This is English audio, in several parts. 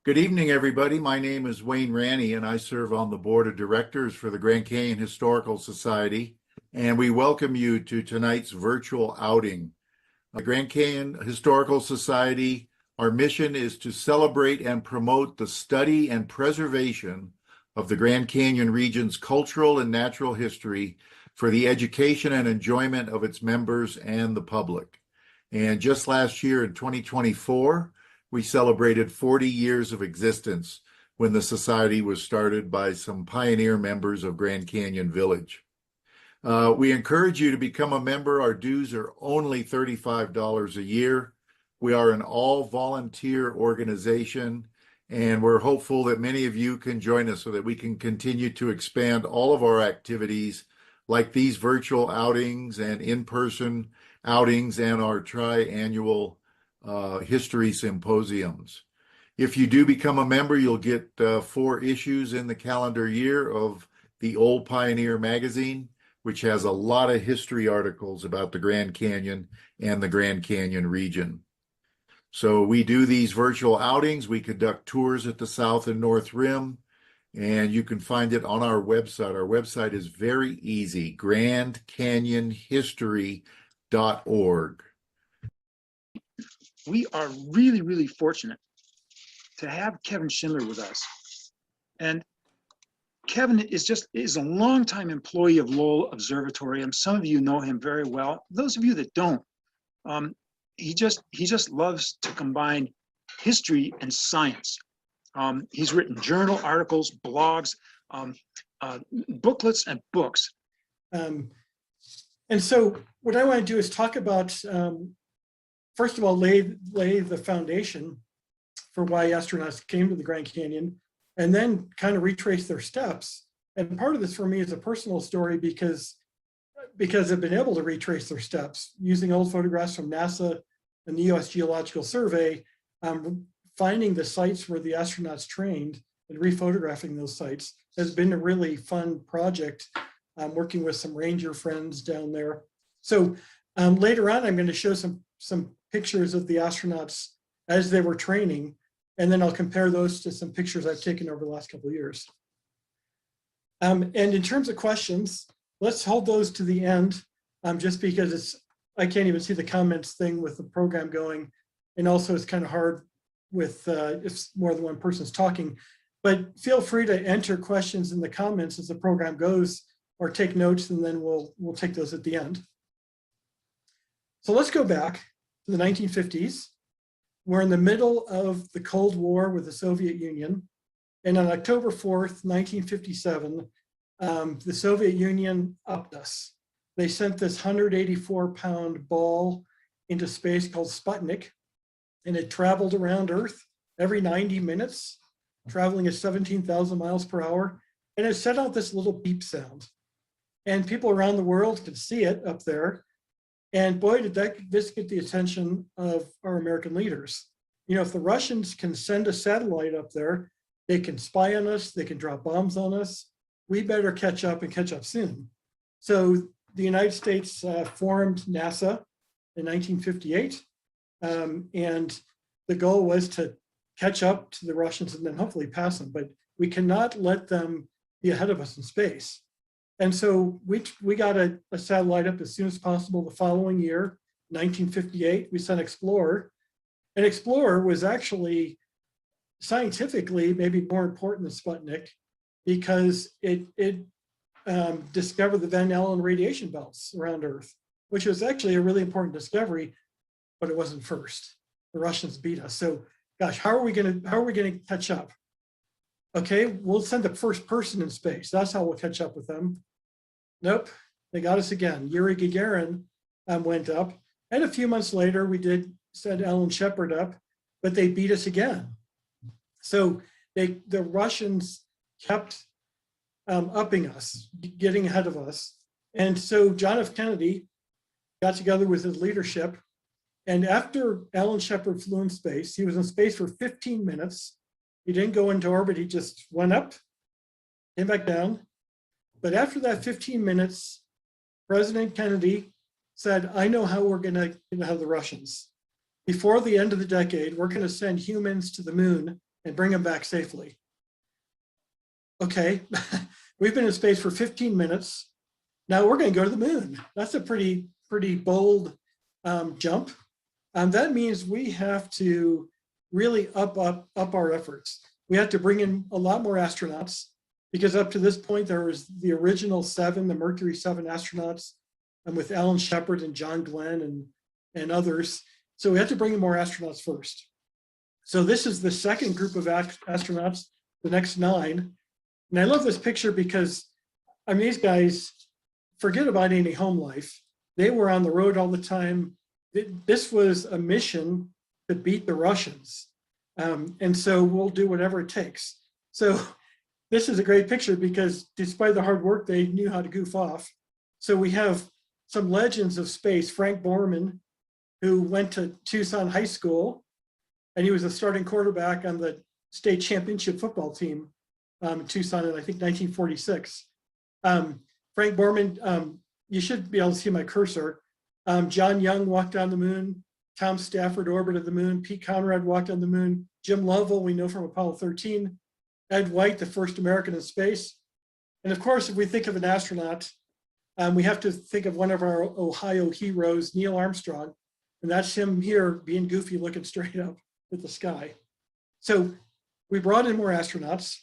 Good evening, everybody. My name is Wayne Ranney, and I serve on the board of directors for the Grand Canyon Historical Society. And we welcome you to tonight's virtual outing. The Grand Canyon Historical Society, our mission is to celebrate and promote the study and preservation of the Grand Canyon region's cultural and natural history for the education and enjoyment of its members and the public. And just last year in 2024, we celebrated 40 years of existence when the society was started by some pioneer members of Grand Canyon Village. We encourage you to become a member. Our dues are only $35 a year. We are an all-volunteer organization, and we're hopeful that many of you can join us so that we can continue to expand all of our activities like these virtual outings and in-person outings and our tri-annual history symposiums. If you do become a member, you'll get 4 issues in the calendar year of the Old Pioneer magazine, which has a lot of history articles about the Grand Canyon and the Grand Canyon region. So we do these virtual outings. We conduct tours at the South and North Rim, and you can find it on our website. Our website is very easy, grandcanyonhistory.org. We are really, really fortunate to have Kevin Schindler with us. And Kevin is a longtime employee of Lowell Observatorium. Some of you know him very well. Those of you that don't, he just loves to combine history and science. He's written journal articles, blogs, booklets, and books. And so what I want to do is talk about first of all, lay the foundation for why astronauts came to the Grand Canyon, and then kind of retrace their steps. And part of this for me is a personal story because I've been able to retrace their steps using old photographs from NASA and the US Geological Survey, finding the sites where the astronauts trained and rephotographing those sites has been a really fun project. I'm working with some ranger friends down there. So later on, I'm going to show some pictures of the astronauts as they were training, and then I'll compare those to some pictures I've taken over the last couple of years. And in terms of questions, let's hold those to the end, just because I can't even see the comments thing with the program going, and also it's kind of hard with if more than one person's talking. But feel free to enter questions in the comments as the program goes, or take notes, and then we'll take those at the end. So let's go back to the 1950s. We're in the middle of the Cold War with the Soviet Union. And on October 4th, 1957, the Soviet Union upped us. They sent this 184-pound ball into space called Sputnik, and it traveled around Earth every 90 minutes, traveling at 17,000 miles per hour. And it set out this little beep sound. And people around the world could see it up there. And boy, did this get the attention of our American leaders. You know, if the Russians can send a satellite up there, they can spy on us, they can drop bombs on us, we better catch up and catch up soon. So the United States formed NASA in 1958. And the goal was to catch up to the Russians and then hopefully pass them. But we cannot let them be ahead of us in space. And so we got a satellite up as soon as possible the following year, 1958, we sent Explorer. And Explorer was actually scientifically maybe more important than Sputnik because it discovered the Van Allen radiation belts around Earth, which was actually a really important discovery, but it wasn't first. The Russians beat us. So gosh, how are we gonna catch up? Okay, we'll send the first person in space. That's how we'll catch up with them. Nope, they got us again. Yuri Gagarin went up, and a few months later, we did send Alan Shepard up, but they beat us again. So the Russians kept upping us, getting ahead of us. And so John F. Kennedy got together with his leadership, and after Alan Shepard flew in space, he was in space for 15 minutes. He didn't go into orbit, he just went up, came back down. But after that 15 minutes, President Kennedy said, I know how we're gonna have the Russians. Before the end of the decade, we're gonna send humans to the moon and bring them back safely. Okay, we've been in space for 15 minutes. Now we're going to go to the moon. That's a pretty bold jump. That means we have to really up our efforts. We have to bring in a lot more astronauts, because up to this point, there was the original 7, the Mercury 7 astronauts, and with Alan Shepard and John Glenn and others. So we have to bring in more astronauts first. So this is the second group of astronauts, the next 9. And I love this picture because, I mean, these guys, forget about any home life. They were on the road all the time. This was a mission to beat the Russians. And so we'll do whatever it takes. So this is a great picture because despite the hard work, they knew how to goof off. So we have some legends of space. Frank Borman, who went to Tucson High School, and he was a starting quarterback on the state championship football team in Tucson in, I think, 1946. Frank Borman, you should be able to see my cursor. John Young walked on the moon. Tom Stafford orbited the moon. Pete Conrad walked on the moon. Jim Lovell, we know from Apollo 13. Ed White, the first American in space. And of course, if we think of an astronaut, we have to think of one of our Ohio heroes, Neil Armstrong. And that's him here being goofy, looking straight up at the sky. So we brought in more astronauts.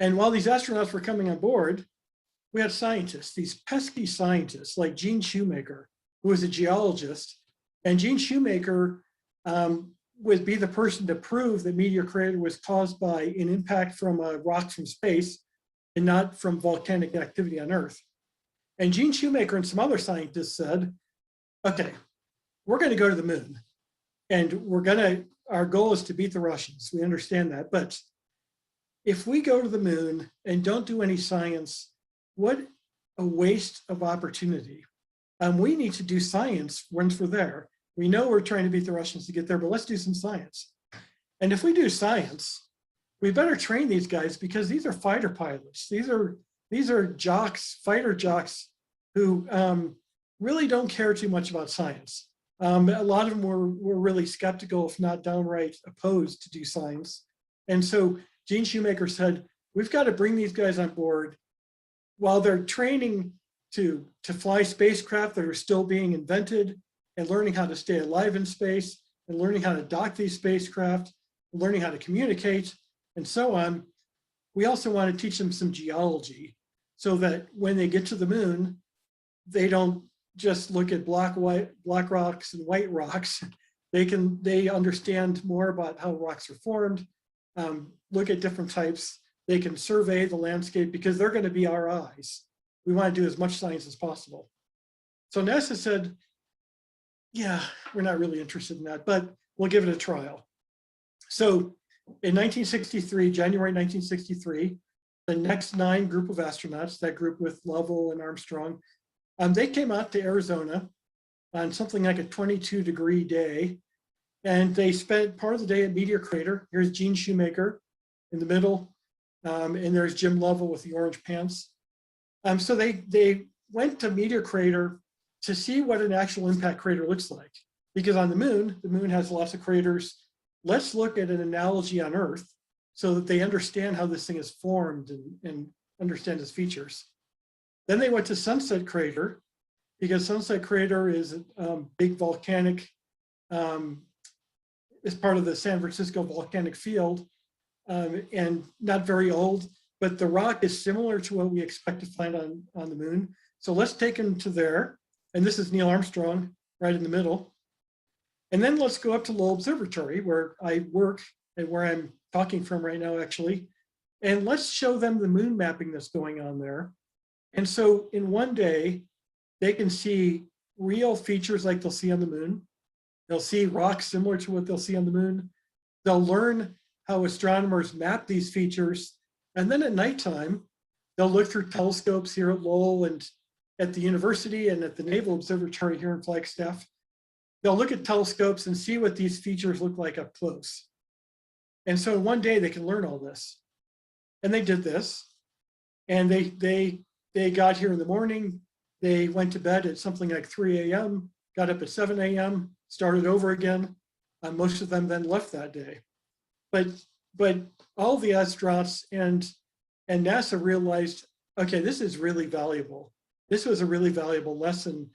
And while these astronauts were coming on board, we had scientists, these pesky scientists like Gene Shoemaker, who was a geologist. And Gene Shoemaker would be the person to prove that meteor crater was caused by an impact from a rock from space and not from volcanic activity on Earth. And Gene Shoemaker and some other scientists said, okay, we're going to go to the moon. And our goal is to beat the Russians. We understand that. But if we go to the moon and don't do any science, what a waste of opportunity. We need to do science once we're there. We know we're trying to beat the Russians to get there, but let's do some science. And if we do science, we better train these guys because these are fighter pilots. These are jocks, fighter jocks, who really don't care too much about science. A lot of them were really skeptical, if not downright opposed to do science. And so Gene Shoemaker said, we've got to bring these guys on board while they're training to fly spacecraft that are still being invented and learning how to stay alive in space and learning how to dock these spacecraft, and learning how to communicate and so on. We also want to teach them some geology so that when they get to the moon, they don't just look at black rocks and white rocks. They understand more about how rocks are formed, look at different types. They can survey the landscape because they're going to be our eyes. We want to do as much science as possible. So NASA said, yeah, we're not really interested in that, but we'll give it a trial. So in 1963, January 1963, the next 9 group of astronauts, that group with Lovell and Armstrong, they came out to Arizona on something like a 22-degree day, and they spent part of the day at Meteor Crater. Here's Gene Shoemaker in the middle, and there's Jim Lovell with the orange pants. So they went to Meteor Crater to see what an actual impact crater looks like. Because on the moon has lots of craters. Let's look at an analogy on Earth so that they understand how this thing is formed and understand its features. Then they went to Sunset Crater, because Sunset Crater is a big volcanic, is part of the San Francisco volcanic field, and not very old, but the rock is similar to what we expect to find on the moon. So let's take them to there. And this is Neil Armstrong right in the middle. And then let's go up to Lowell Observatory, where I work and where I'm talking from right now, actually. And let's show them the moon mapping that's going on there. And so in one day, they can see real features like they'll see on the moon. They'll see rocks similar to what they'll see on the moon. They'll learn how astronomers map these features. And then at nighttime, they'll look through telescopes here at Lowell and at the university and at the Naval Observatory here in Flagstaff. They'll look at telescopes and see what these features look like up close. And so one day they can learn all this. And they did this. And they got here in the morning. They went to bed at something like 3 a.m., got up at 7 a.m., started over again. Most of them then left that day. but all the astronauts and NASA realized, okay, this is really valuable. This was a really valuable lesson.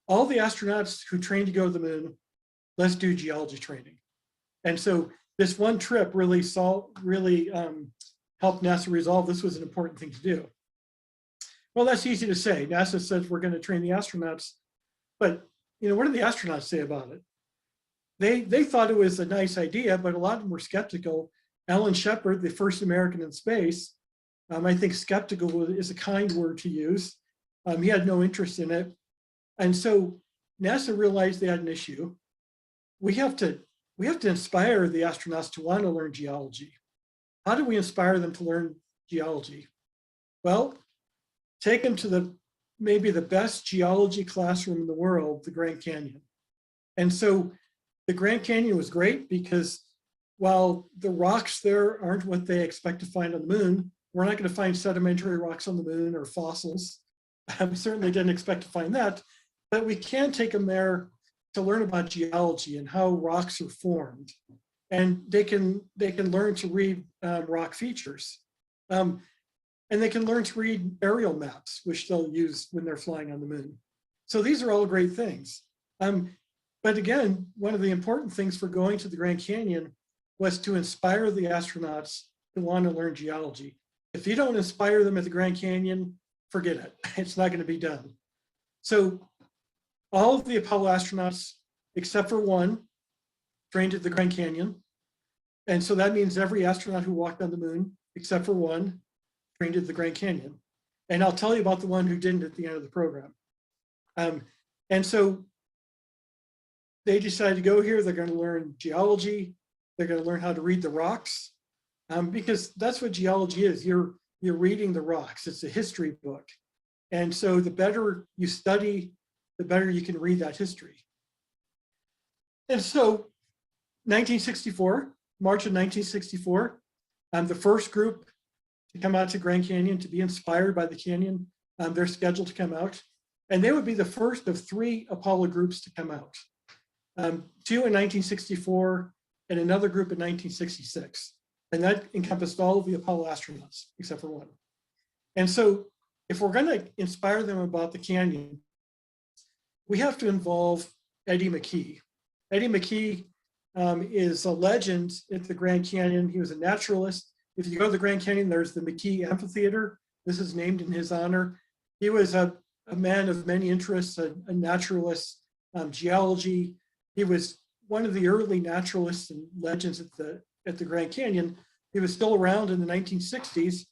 All the astronauts who trained to go to the moon, let's do geology training. And so this one trip really helped NASA resolve this was an important thing to do. Well, that's easy to say. NASA says we're going to train the astronauts, but what do the astronauts say about it? They thought it was a nice idea, but a lot of them were skeptical. Alan Shepard, the first American in space, I think skeptical is a kind word to use. He had no interest in it. And so NASA realized they had an issue. We have to inspire the astronauts to want to learn geology. How do we inspire them to learn geology? Well, take them to maybe the best geology classroom in the world, the Grand Canyon. And so the Grand Canyon was great because while the rocks there aren't what they expect to find on the moon, we're not going to find sedimentary rocks on the moon or fossils. I certainly didn't expect to find that, but we can take them there to learn about geology and how rocks are formed. And they can learn to read rock features. And they can learn to read aerial maps, which they'll use when they're flying on the moon. So these are all great things. But again, one of the important things for going to the Grand Canyon was to inspire the astronauts to want to learn geology. If you don't inspire them at the Grand Canyon, forget it. It's not going to be done. So all of the Apollo astronauts, except for one, trained at the Grand Canyon. And so that means every astronaut who walked on the moon, except for one, trained at the Grand Canyon. And I'll tell you about the one who didn't at the end of the program. And so they decided to go here. They're going to learn geology. They're going to learn how to read the rocks, because that's what geology is. You're reading the rocks. It's a history book. And so the better you study, the better you can read that history. And so 1964, March of 1964, the first group to come out to Grand Canyon, to be inspired by the canyon, they're scheduled to come out. And they would be the first of 3 Apollo groups to come out. 2 in 1964 and another group in 1966. And that encompassed all of the Apollo astronauts, except for one. And so if we're going to inspire them about the canyon, we have to involve Eddie McKee. Eddie McKee is a legend at the Grand Canyon. He was a naturalist. If you go to the Grand Canyon, there's the McKee Amphitheater. This is named in his honor. He was a man of many interests, a naturalist, geology. He was one of the early naturalists and legends at the Grand Canyon. He was still around in the 1960s.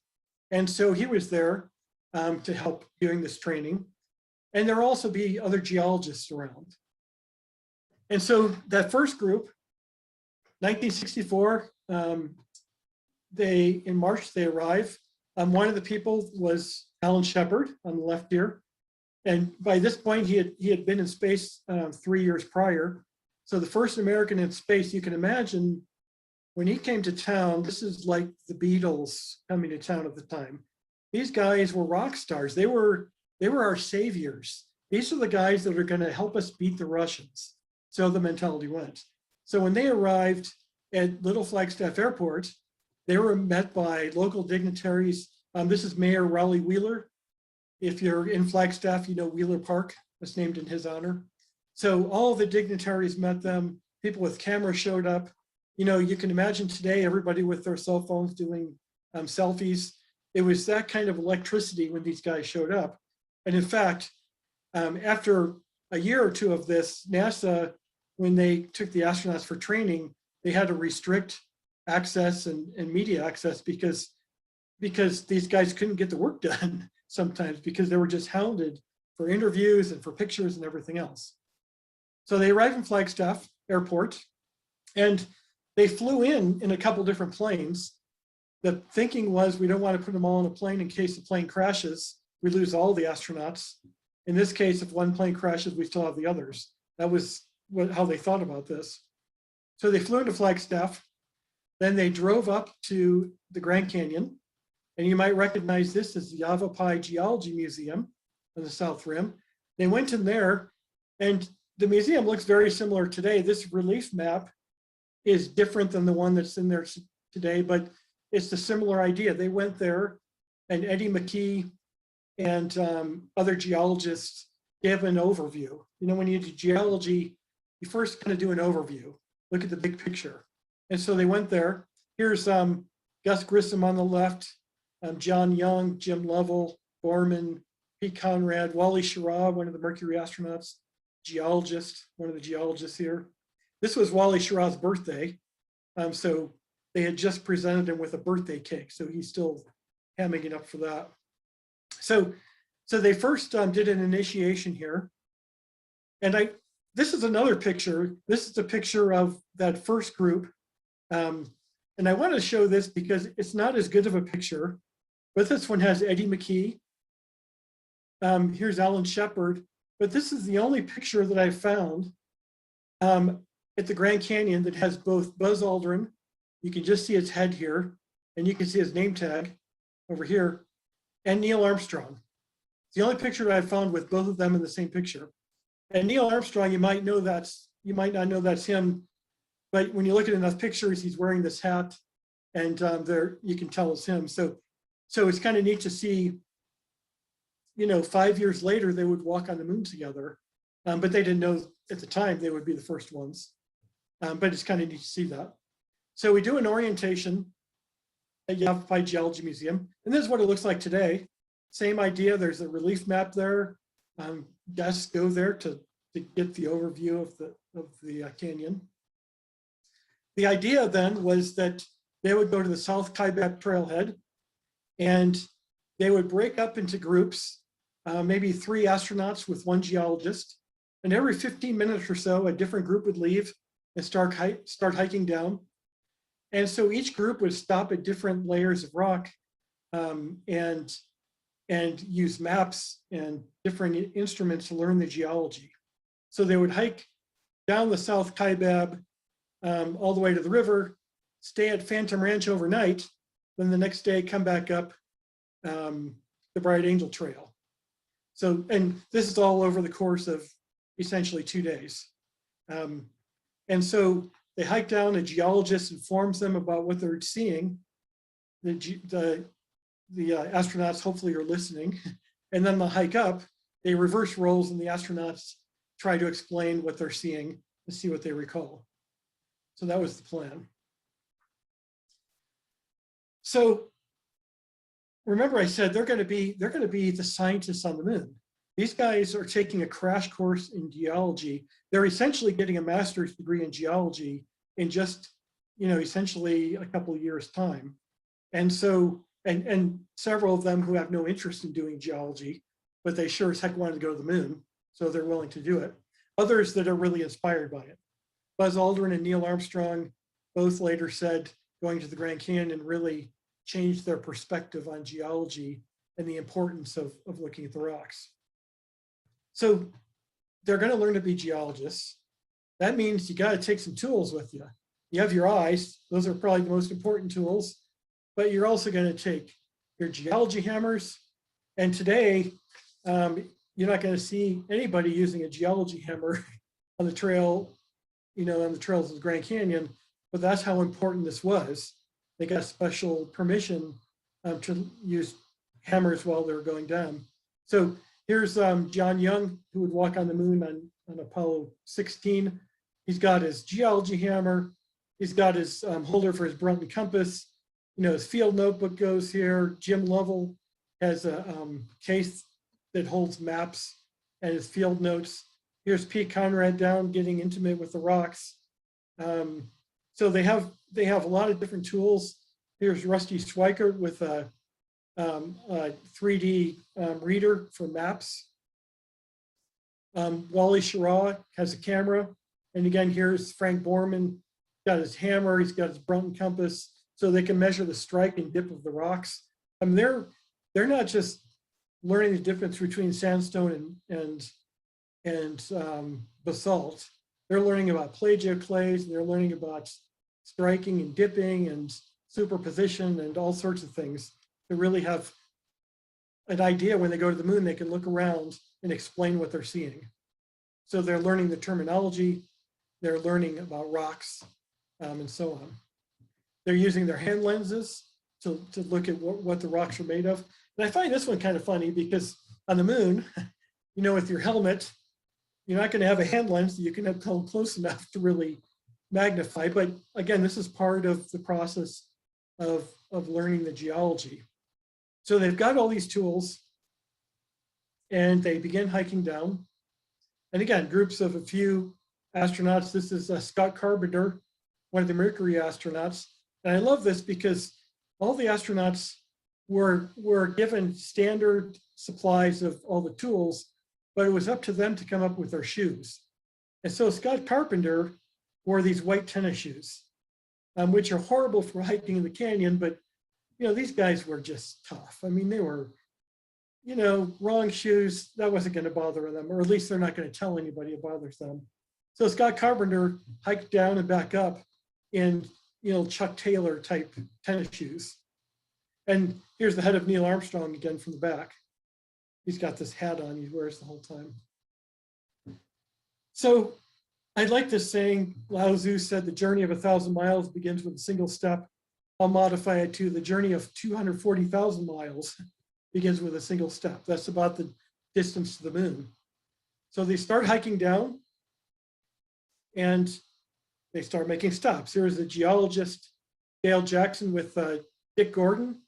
And so he was there to help doing this training. And there will also be other geologists around. And so that first group, 1964, in March, they arrive. One of the people was Alan Shepard on the left here. And by this point, he had been in space 3 years prior. So the first American in space, you can imagine when he came to town, this is like the Beatles coming to town at the time. These guys were rock stars. They were our saviors. These are the guys that are going to help us beat the Russians. So the mentality went. So when they arrived at Little Flagstaff Airport, they were met by local dignitaries. This is Mayor Raleigh Wheeler. If you're in Flagstaff, you know Wheeler Park. That's named in his honor. So all of the dignitaries met them. People with cameras showed up. You can imagine today everybody with their cell phones doing selfies. It was that kind of electricity when these guys showed up. And in fact, after a year or two of this, NASA, when they took the astronauts for training, they had to restrict access and media access because these guys couldn't get the work done sometimes because they were just hounded for interviews and for pictures and everything else. So they arrived in Flagstaff Airport and they flew in a couple different planes. The thinking was we don't want to put them all in a plane in case the plane crashes, we lose all the astronauts. In this case, if one plane crashes, we still have the others. That was how they thought about this. So they flew into Flagstaff. Then they drove up to the Grand Canyon. And you might recognize this as the Yavapai Geology Museum on the South Rim. They went in there, and the museum looks very similar today. This relief map is different than the one that's in there today, but it's the similar idea. They went there, and Eddie McKee and other geologists gave an overview. You know, when you do geology, you first kind of do an overview, look at the big picture. And so they went there. Here's Gus Grissom on the left, John Young, Jim Lovell, Borman, Pete Conrad, Wally Schirra, one of the Mercury astronauts, geologist, one of the geologists here. This was Wally Schirra's birthday. So they had just presented him with a birthday cake. So he's still hamming it up for that. So they first did an initiation here. And this is another picture. This is a picture of that first group. And I want to show this because it's not as good of a picture, but this one has Eddie McKee. Here's Alan Shepard, but this is the only picture that I found at the Grand Canyon that has both Buzz Aldrin. You can just see his head here, and you can see his name tag over here, and Neil Armstrong. It's the only picture that I found with both of them in the same picture. And Neil Armstrong, you might not know that's him, but when you look at enough pictures, he's wearing this hat, and there you can tell it's him. So it's kind of neat to see, you know, 5 years later, they would walk on the moon together, but they didn't know at the time they would be the first ones. But it's kind of neat to see that. So we do an orientation at Yavapai Geology Museum, and this is what it looks like today. Same idea, there's a relief map there. Guests go there to get the overview of the canyon. The idea then was that they would go to the South Kaibab Trailhead, and they would break up into groups, maybe 3 astronauts with 1 geologist, and every 15 minutes or so, a different group would leave and start hiking down. And so each group would stop at different layers of rock and use maps and different instruments to learn the geology. So they would hike down the South Kaibab all the way to the river, stay at Phantom Ranch overnight, then the next day come back up the Bright Angel Trail. So, and this is all over the course of essentially 2 days. And so they hike down, a geologist informs them about what they're seeing. The astronauts hopefully are listening, and then they'll hike up, they reverse roles, and the astronauts try to explain what they're seeing and see what they recall. So that was the plan. So remember, I said they're going to be the scientists on the moon. These guys are taking a crash course in geology. They're essentially getting a master's degree in geology in just, you know, essentially a couple of years' time. And so, and several of them who have no interest in doing geology, but they sure as heck wanted to go to the moon, so they're willing to do it. Others that are really inspired by it. Buzz Aldrin and Neil Armstrong both later said going to the Grand Canyon really changed their perspective on geology and the importance of looking at the rocks. So they're going to learn to be geologists. That means you got to take some tools with you. You have your eyes. Those are probably the most important tools, but you're also going to take your geology hammers. And today, you're not going to see anybody using a geology hammer on the trail, you know, on the trails of the Grand Canyon, but that's how important this was. They got special permission to use hammers while they were going down. So here's John Young, who would walk on the moon on Apollo 16. He's got his geology hammer. He's got his holder for his Brunton compass. You know, his field notebook goes here. Jim Lovell has a case that holds maps and his field notes. Here's Pete Conrad down getting intimate with the rocks. So they have a lot of different tools. Here's Rusty Schweikert with a 3D reader for maps. Wally Schirra has a camera. And again, here's Frank Borman, got his hammer, he's got his Brunton compass, so they can measure the strike and dip of the rocks. I mean, they're not just learning the difference between sandstone and basalt. They're learning about plagioclase, they're learning about striking and dipping and superposition and all sorts of things to really have an idea when they go to the moon, they can look around and explain what they're seeing. So they're learning the terminology, they're learning about rocks, and so on. They're using their hand lenses to look at what the rocks are made of. And I find this one kind of funny because on the moon, you know, with your helmet, you're not going to have a hand lens that you can have come close enough to really magnify. But again, this is part of the process of learning the geology. So they've got all these tools and they begin hiking down. And again, groups of a few astronauts. This is Scott Carpenter, one of the Mercury astronauts. And I love this because all the astronauts were given standard supplies of all the tools, but it was up to them to come up with their shoes. And so Scott Carpenter wore these white tennis shoes, which are horrible for hiking in the canyon, but you know, these guys were just tough. I mean, they were, you know, wrong shoes, that wasn't going to bother them, or at least they're not going to tell anybody it bothers them. So Scott Carpenter hiked down and back up in, you know, Chuck Taylor type tennis shoes. And here's the head of Neil Armstrong again from the back. He's got this hat on he wears the whole time. So I like this saying, Lao Tzu said, the journey of 1,000 miles begins with a single step. I'll modify it to the journey of 240,000 miles begins with a single step. That's about the distance to the moon. So they start hiking down and they start making stops. Here's the geologist, Dale Jackson, with Dick Gordon,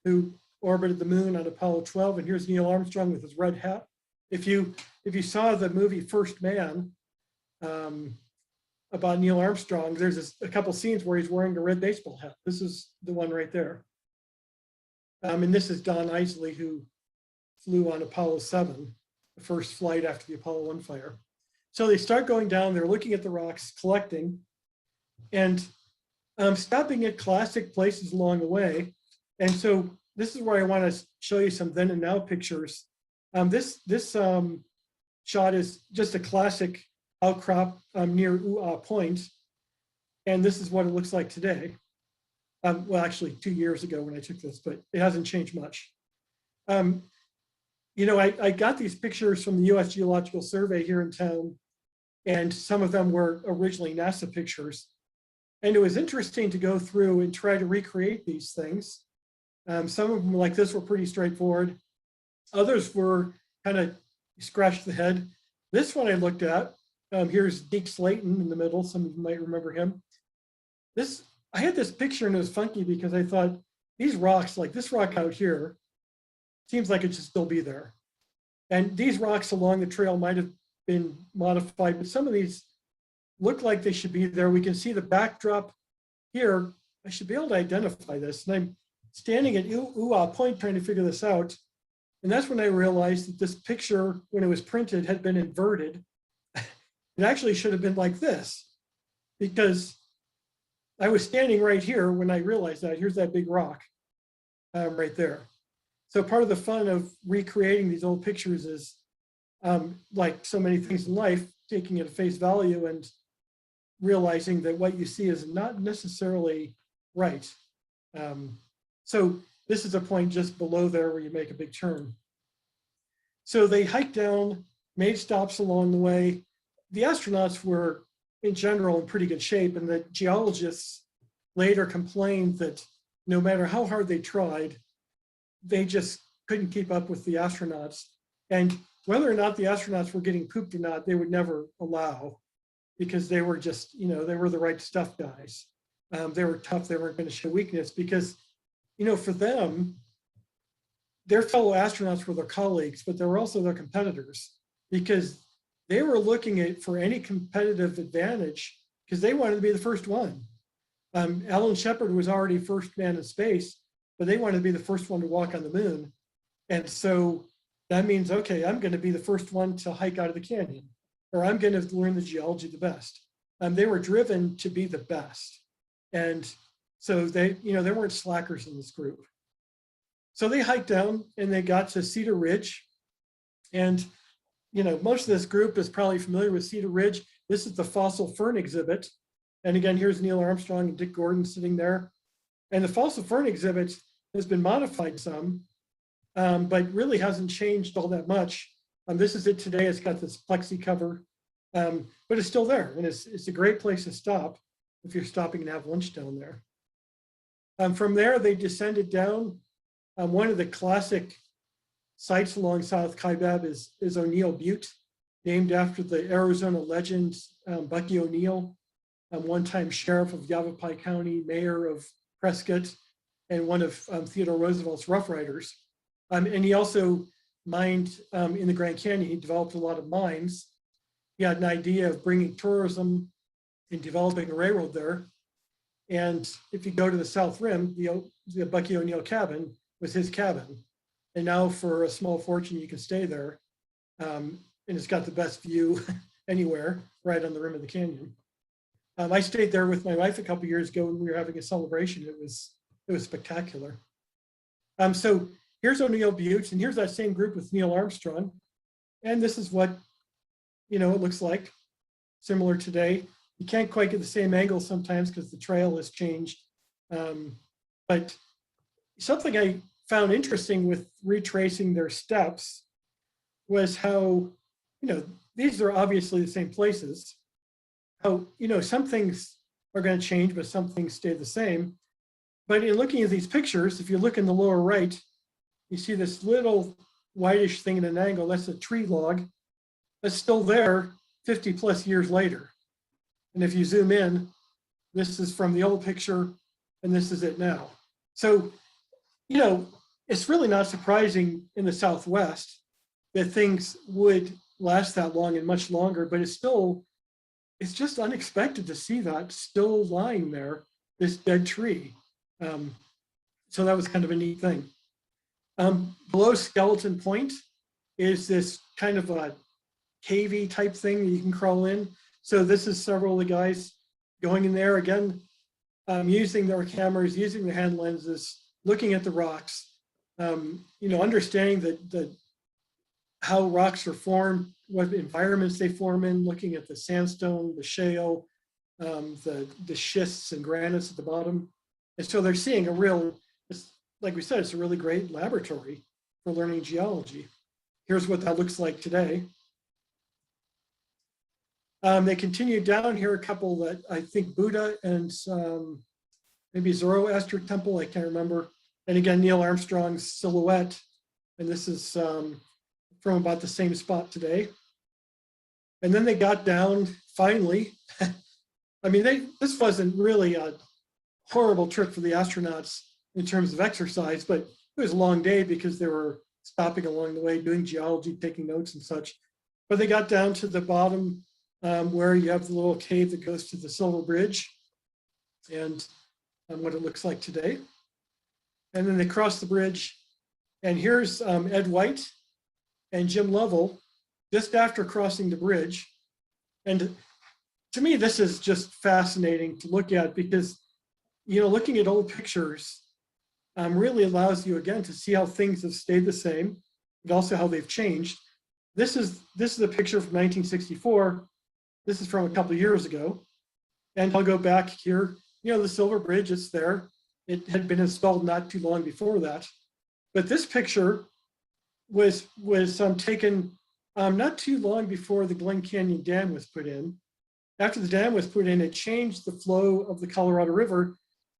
who orbited the moon on Apollo 12. And here's Neil Armstrong with his red hat. If you saw the movie First Man, about Neil Armstrong, there's a couple scenes where he's wearing a red baseball hat. This is the one right there. And this is Don Isley, who flew on Apollo 7, the first flight after the Apollo 1 fire. So they start going down, they're looking at the rocks, collecting, and stopping at classic places along the way. And so this is where I want to show you some then and now pictures. This shot is just a classic outcrop near Point. And this is what it looks like today. Well, actually 2 years ago when I took this, but it hasn't changed much. You know, I got these pictures from the US Geological Survey here in town, and some of them were originally NASA pictures. And it was interesting to go through and try to recreate these things. Some of them like this were pretty straightforward. Others were kind of scratched the head. This one I looked at, here's Deke Slayton in the middle. Some of you might remember him. I had this picture and it was funky because I thought these rocks, like this rock out here, seems like it should still be there. And these rocks along the trail might have been modified, but some of these look like they should be there. We can see the backdrop here. I should be able to identify this. And I'm standing at Point trying to figure this out. And that's when I realized that this picture, when it was printed, had been inverted. It actually should have been like this, because I was standing right here when I realized that. Here's that big rock right there. So part of the fun of recreating these old pictures is, like so many things in life, taking it at face value and realizing that what you see is not necessarily right. So this is a point just below there where you make a big turn. So they hiked down, made stops along the way. The astronauts were, in general, in pretty good shape, and the geologists later complained that no matter how hard they tried, they just couldn't keep up with the astronauts. And whether or not the astronauts were getting pooped or not, they would never allow, because they were just, you know, they were the right stuff guys. They were tough, they weren't going to show weakness, because, you know, for them, their fellow astronauts were their colleagues, but they were also their competitors, because they were looking for any competitive advantage because they wanted to be the first one. Alan Shepard was already first man in space, but they wanted to be the first one to walk on the moon. And so that means, okay, I'm going to be the first one to hike out of the canyon, or I'm going to learn the geology the best. They were driven to be the best. And so they, you know, there weren't slackers in this group. So they hiked down and they got to Cedar Ridge. And you know, most of this group is probably familiar with Cedar Ridge. This is the fossil fern exhibit. And again, here's Neil Armstrong and Dick Gordon sitting there. And the fossil fern exhibit has been modified some, but really hasn't changed all that much. This is it today. It's got this plexi cover, but it's still there. And it's a great place to stop. if you're stopping to have lunch down there. From there, they descended down. One of the classic sites along South Kaibab is O'Neill Butte, named after the Arizona legend Bucky O'Neill, one-time sheriff of Yavapai County, mayor of Prescott, and one of Theodore Roosevelt's Rough Riders. And he also mined in the Grand Canyon. He developed a lot of mines. He had an idea of bringing tourism and developing a railroad there. And if you go to the South Rim, the Bucky O'Neill cabin was his cabin. And now for a small fortune, you can stay there. And it's got the best view anywhere, right on the rim of the canyon. I stayed there with my wife a couple of years ago when we were having a celebration. It was spectacular. So here's O'Neill Butte, and here's that same group with Neil Armstrong. And this is what, it looks like, similar today. You can't quite get the same angle sometimes because the trail has changed. But something I found interesting with retracing their steps was how, these are obviously the same places. How, some things are going to change, but some things stay the same. But in looking at these pictures, if you look in the lower right, you see this little whitish thing at an angle. That's a tree log that's still there 50 plus years later. And if you zoom in, this is from the old picture, and this is it now. So, it's really not surprising in the Southwest that things would last that long and much longer, but it's just unexpected to see that still lying there, this dead tree. So that was kind of a neat thing. Below Skeleton Point is this kind of a cavey type thing that you can crawl in. So this is several of the guys going in there again, using their cameras, using the hand lenses, looking at the rocks, understanding that how rocks are formed, what environments they form in, looking at the sandstone, the shale, the schists and granites at the bottom. And so they're seeing like we said, it's a really great laboratory for learning geology. Here's what that looks like today. They continued down here, a couple that I think Buddha and maybe Zoroaster temple, I can't remember. And again, Neil Armstrong's silhouette. And this is from about the same spot today. And then they got down finally. I mean, this wasn't really a horrible trip for the astronauts in terms of exercise, but it was a long day because they were stopping along the way, doing geology, taking notes and such. But they got down to the bottom where you have the little cave that goes to the Silver Bridge and what it looks like today. And then they crossed the bridge. And here's Ed White and Jim Lovell just after crossing the bridge. And to me, this is just fascinating to look at because, looking at old pictures really allows you, again, to see how things have stayed the same, but also how they've changed. This is a picture from 1964. This is from a couple of years ago. And I'll go back here. The Silver Bridge, it's there. It had been installed not too long before that. But this picture was taken not too long before the Glen Canyon Dam was put in. After the dam was put in, it changed the flow of the Colorado River.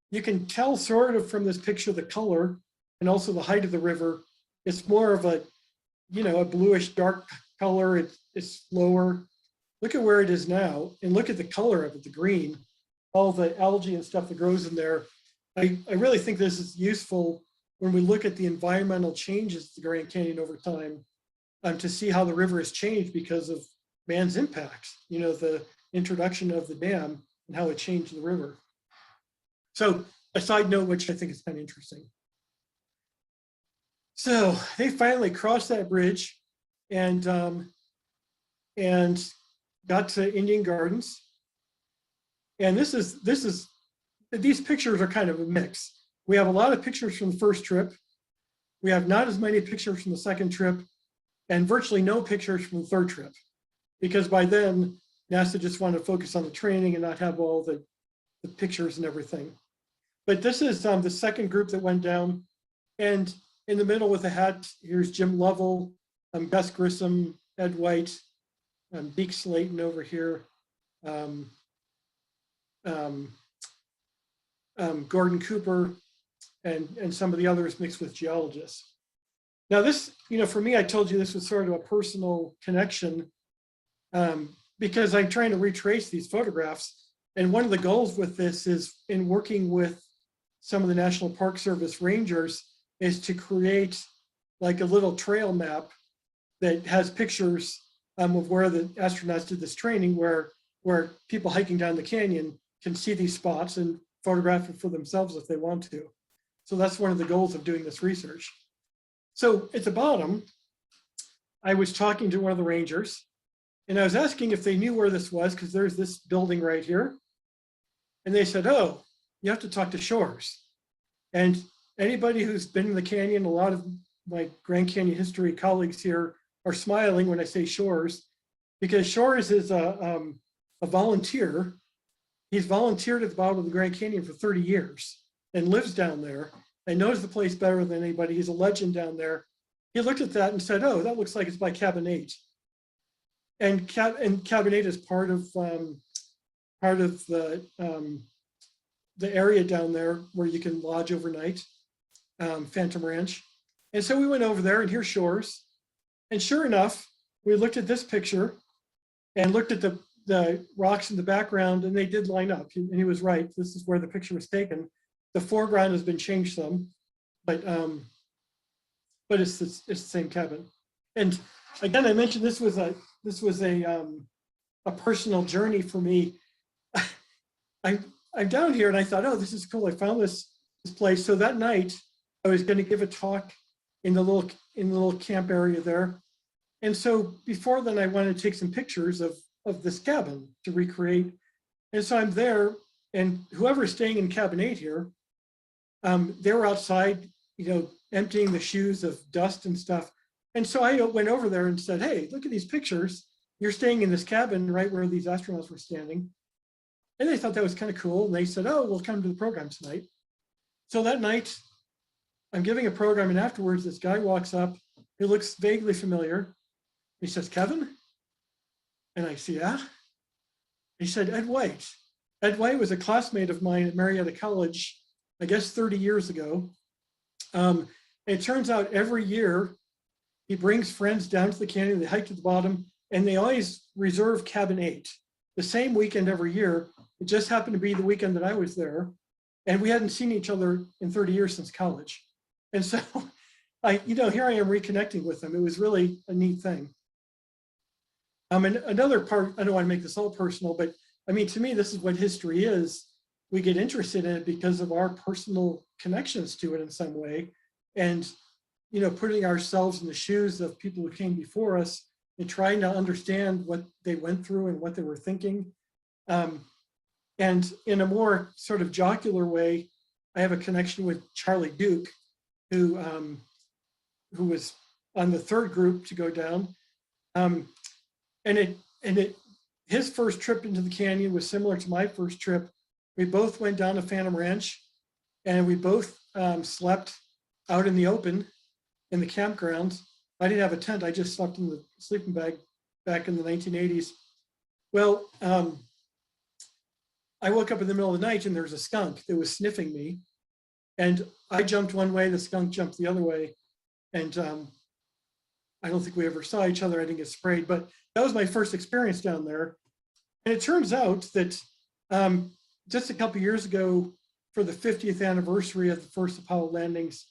You can tell sort of from this picture the color and also the height of the river. It's more of a bluish dark color. It's lower. Look at where it is now and look at the color of it, the green, all the algae and stuff that grows in there. I really think this is useful when we look at the environmental changes to the Grand Canyon over time to see how the river has changed because of man's impact, the introduction of the dam and how it changed the river. So a side note, which I think is kind of interesting. So they finally crossed that bridge and got to Indian Gardens. And these pictures are kind of a mix. We have a lot of pictures from the first trip. We have not as many pictures from the second trip and virtually no pictures from the third trip because by then NASA just wanted to focus on the training and not have all the pictures and everything. But this is the second group that went down. And in the middle with a hat, here's Jim Lovell, Gus Grissom, Ed White, Deke Slayton over here. Gordon Cooper, and some of the others mixed with geologists. Now this, for me, I told you this was sort of a personal connection because I'm trying to retrace these photographs. And one of the goals with this is, in working with some of the National Park Service rangers, is to create like a little trail map that has pictures of where the astronauts did this training, where people hiking down the canyon can see these spots and photograph it for themselves if they want to. So that's one of the goals of doing this research. So at the bottom, I was talking to one of the rangers, and I was asking if they knew where this was, because there's this building right here. And they said, oh, you have to talk to Shores. And anybody who's been in the canyon, a lot of my Grand Canyon history colleagues here are smiling when I say Shores, because Shores is a volunteer. He's volunteered at the bottom of the Grand Canyon for 30 years and lives down there and knows the place better than anybody. He's a legend down there. He looked at that and said, oh, that looks like it's by Cabin 8. And Cabin 8 is part of the area down there where you can lodge overnight, Phantom Ranch. And so we went over there, and here's Shores. And sure enough, we looked at this picture and looked at the rocks in the background, and they did line up. And he was right. This is where the picture was taken. The foreground has been changed some, but it's the same cabin. And again, I mentioned this was a personal journey for me. I'm down here, and I thought, oh, this is cool. I found this place. So that night, I was going to give a talk in the little camp area there. And so before then, I wanted to take some pictures of this cabin to recreate. And so I'm there, and whoever's staying in Cabin 8 here, they were outside, emptying the shoes of dust and stuff. And so I went over there and said, hey, look at these pictures. You're staying in this cabin right where these astronauts were standing. And they thought that was kind of cool. And they said, oh, we'll come to the program tonight. So that night, I'm giving a program, and afterwards, this guy walks up. He looks vaguely familiar. He says, Kevin? And I said, yeah. He said, Ed White. Ed White was a classmate of mine at Marietta College, I guess 30 years ago. It turns out every year, he brings friends down to the canyon, they hike to the bottom, and they always reserve Cabin 8, the same weekend every year. It just happened to be the weekend that I was there, and we hadn't seen each other in 30 years since college. And so, here I am reconnecting with them. It was really a neat thing. And another part, I don't want to make this all personal, but I mean, to me, this is what history is. We get interested in it because of our personal connections to it in some way. And, putting ourselves in the shoes of people who came before us and trying to understand what they went through and what they were thinking. And in a more sort of jocular way, I have a connection with Charlie Duke, who was on the third group to go down. His first trip into the canyon was similar to my first trip. We both went down to Phantom Ranch, and we both slept out in the open in the campground. I didn't have a tent. I just slept in the sleeping bag back in the 1980s. Well, I woke up in the middle of the night, and there was a skunk that was sniffing me. And I jumped one way, the skunk jumped the other way. And I don't think we ever saw each other. I didn't get sprayed, but that was my first experience down there. And it turns out that just a couple of years ago, for the 50th anniversary of the first Apollo landings,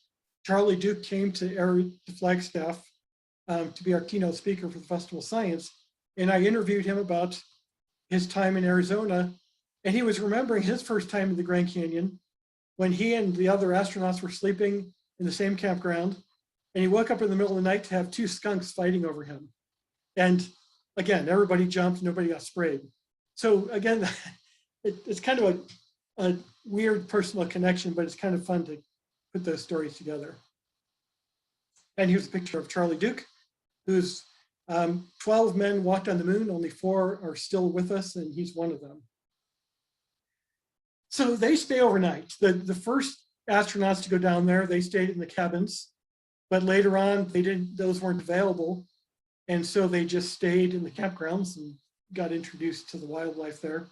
Charlie Duke came to Flagstaff to be our keynote speaker for the Festival of Science. And I interviewed him about his time in Arizona. And he was remembering his first time in the Grand Canyon when he and the other astronauts were sleeping in the same campground. And he woke up in the middle of the night to have two skunks fighting over him. And again, everybody jumped, nobody got sprayed. So again, it's kind of a weird personal connection, but it's kind of fun to put those stories together. And here's a picture of Charlie Duke, who's 12 men walked on the moon, only 4 are still with us, and he's one of them. So they stay overnight. The first astronauts to go down there, they stayed in the cabins, but later on, those weren't available. And so they just stayed in the campgrounds and got introduced to the wildlife there.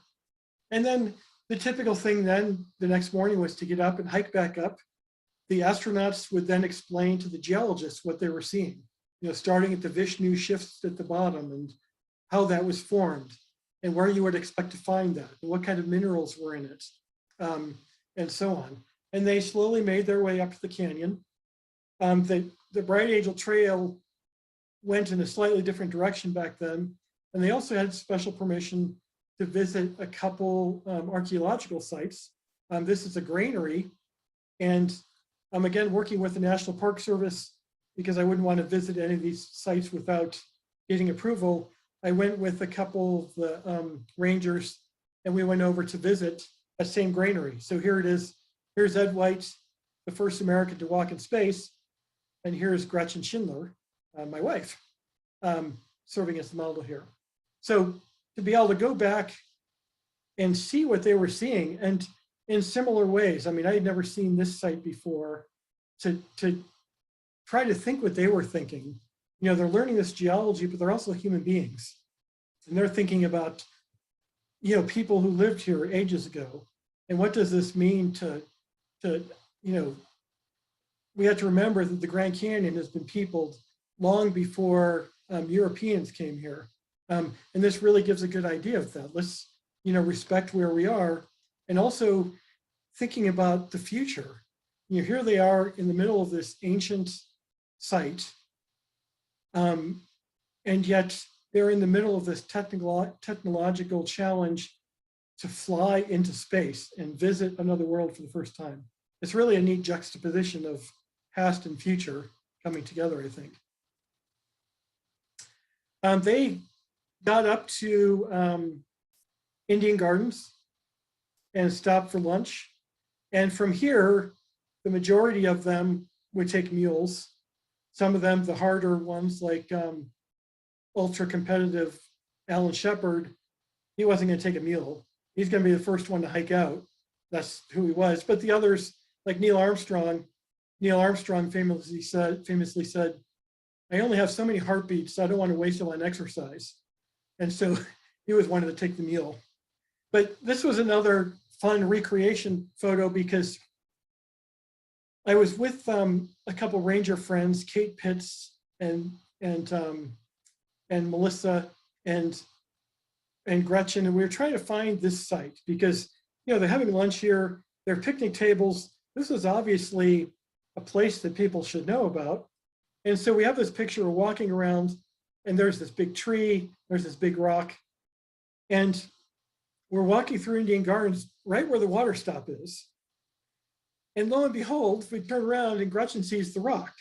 And then the typical thing then the next morning was to get up and hike back up. The astronauts would then explain to the geologists what they were seeing, starting at the Vishnu shifts at the bottom and how that was formed and where you would expect to find that and what kind of minerals were in it, and so on. And they slowly made their way up to the canyon. The Bright Angel Trail went in a slightly different direction back then. And they also had special permission to visit a couple archaeological sites. This is a granary. And I'm again working with the National Park Service because I wouldn't want to visit any of these sites without getting approval. I went with a couple of the rangers and we went over to visit that same granary. So here it is. Here's Ed White, the first American to walk in space. And here's Gretchen Schindler, my wife, serving as the model here. So to be able to go back and see what they were seeing, and in similar ways, I mean, I had never seen this site before, to try to think what they were thinking. They're learning this geology, but they're also human beings. And they're thinking about, people who lived here ages ago. And what does this mean to we have to remember that the Grand Canyon has been peopled long before Europeans came here. And this really gives a good idea of that. Let's, respect where we are, and also thinking about the future. Here they are in the middle of this ancient site, and yet they're in the middle of this technological challenge to fly into space and visit another world for the first time. It's really a neat juxtaposition of past and future coming together, I think. They got up to Indian Gardens and stopped for lunch. And from here, the majority of them would take mules. Some of them, the harder ones, like ultra competitive Alan Shepard, he wasn't going to take a mule. He's going to be the first one to hike out. That's who he was. But the others, like Neil Armstrong famously said, I only have so many heartbeats, so I don't want to waste them on exercise. And so he was wanting to take the mule. But this was another fun recreation photo because I was with a couple ranger friends, Kate Pitts and Melissa and Gretchen, and we were trying to find this site because they're having lunch here, there are picnic tables. This is obviously a place that people should know about. And so we have this picture of walking around and there's this big tree, there's this big rock. And we're walking through Indian Gardens right where the water stop is. And lo and behold, we turn around and Gretchen sees the rock.